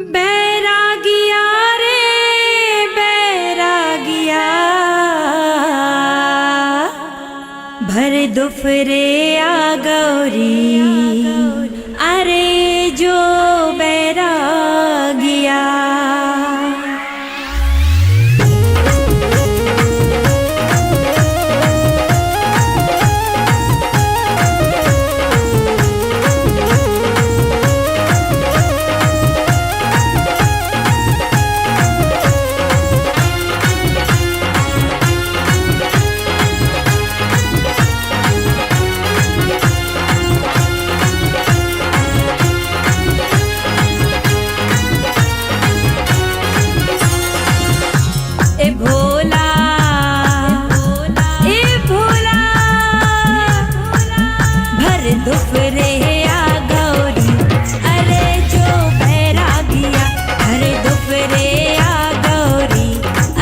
बैरागिया रे बैरागिया, भर दुफरे आ गौरी, अरे जो बैरागिया। दुफरे आ गौरी, अरे जो बैरागिया, अरे दुफरे आ गौरी,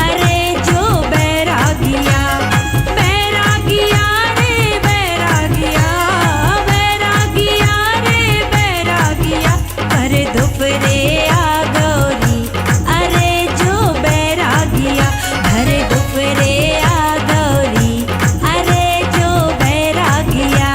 अरे जो बैरागिया। बैरागिया रे बैरागिया, बैरागिया रे बैरागिया, अरे दुफरे आ गौरी, अरे जो बैरागिया, अरे दुफरे आ गौरी, अरे जो बैरागिया।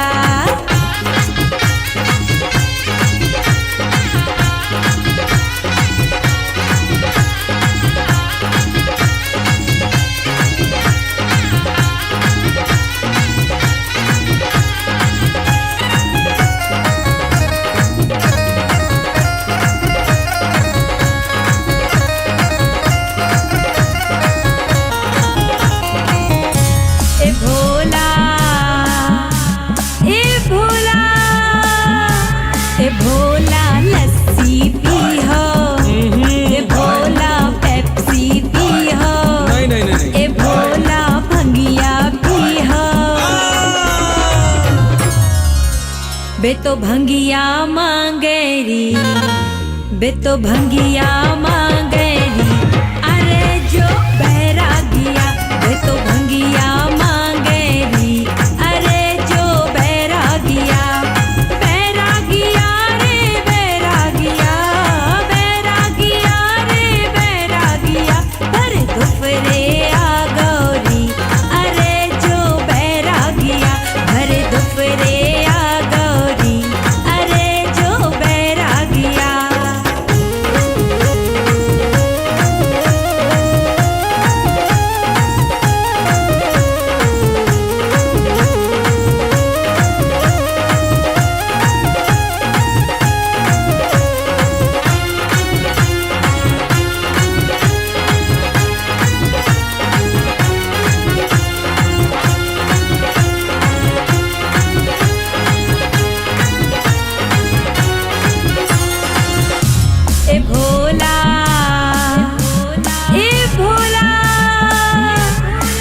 ए भोला लस्सी पी हो, ए भोला पेप्सी पी हो, ए भोला भंगिया पी हो। बे तो भंगिया मांगेरी, बे तो भंगिया मांगेरी, अरे जो बैरागिया, बे तो भंगिया मांगेरी, अरे जो बैरागिया।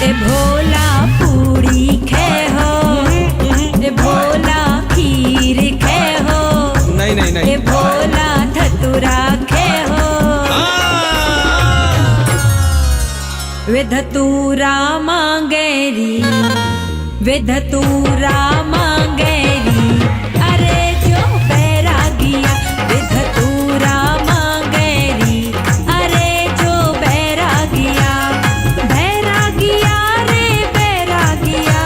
ए भोला पूड़ी खे हो, ए भोला खीर खे हो, ए भोला धतूरा खे हो। वे धतूरा मांगेरी, वे धतूरा मांगेरी, अरे जो बैरागिया, वे धतूरा मांगेरी, अरे जो बैरागिया। बैरागिया रे बैरागिया,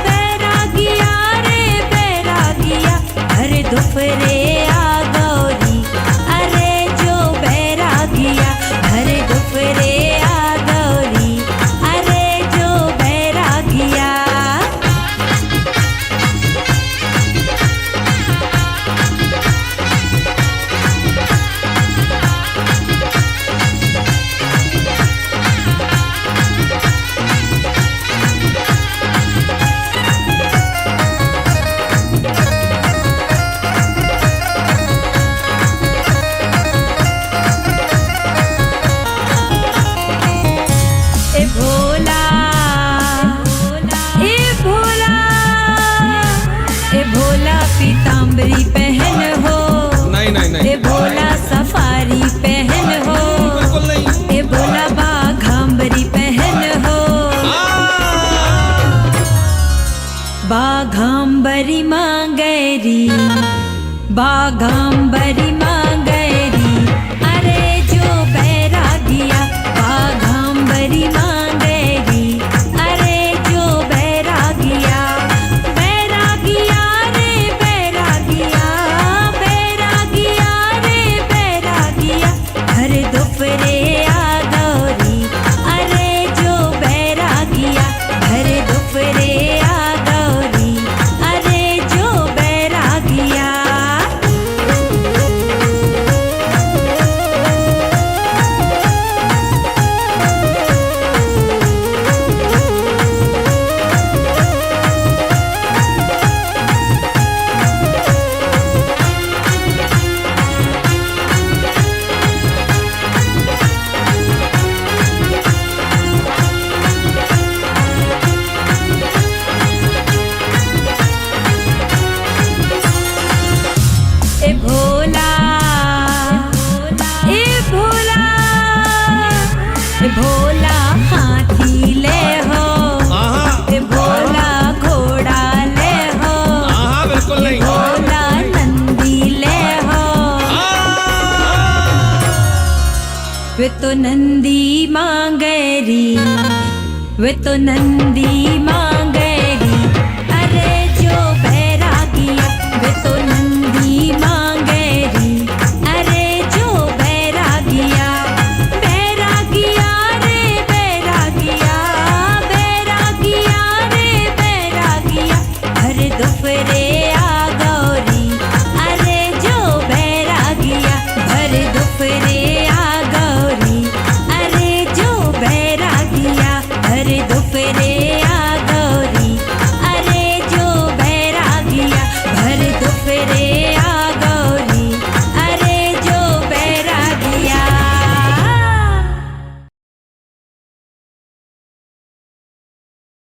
बैरागिया रे बैरागिया, अरे दुफरे आ गौरी, अरे जो बैरागिया, अरे दुफरे आ गौरी, अरे जो बैरागिया। ए भोला, ए भोला, ए भोला पीताम्बरी पहन हो, ए भोला सफारी पहन हो, ए भोला बाघाम्बरी पहन हो। बाघाम्बरी मांगेरी, बाघाम्बरी मांगेरी, अरे वे तो नंदी मांगरी